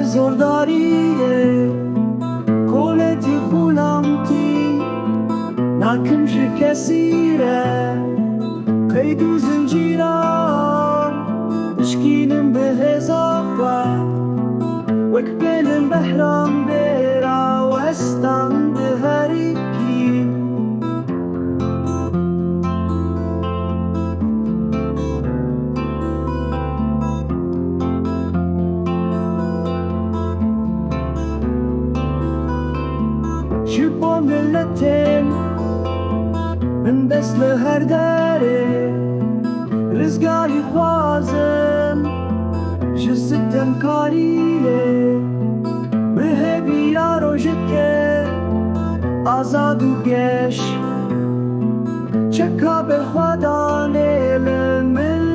زورداریه کولتی خولامتی ناکم جی کسیره قید زنجیران اشکینم به هزافا وک بلم بحرام بیرا و استان به هریکی شبا ملتين من دست لهر داره رزقاری خوازم جستم کاریه مهبی یا روژکه آزاد و گش چکا به خدا نیلن منه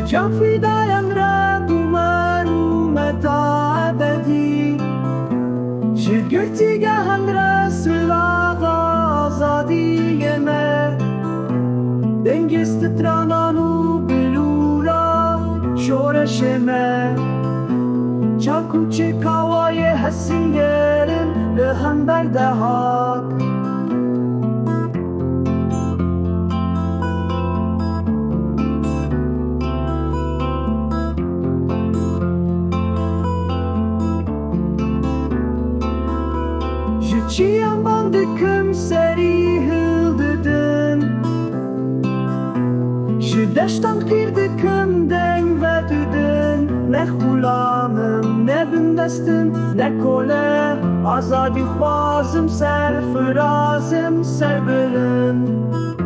شجاع فدایم رد و متا ابدی شگرتی گهن رسول آزادی من دنگست ترانان و بلورا شورش من چاکو چکاوای حسینگرن لهم بردهات چیم باندکم سری هلددن شدشتان قیردکم دنگ و ددن نه خولامم نه بندستم نه کله آزادی خوازم سر فرازم سر بلند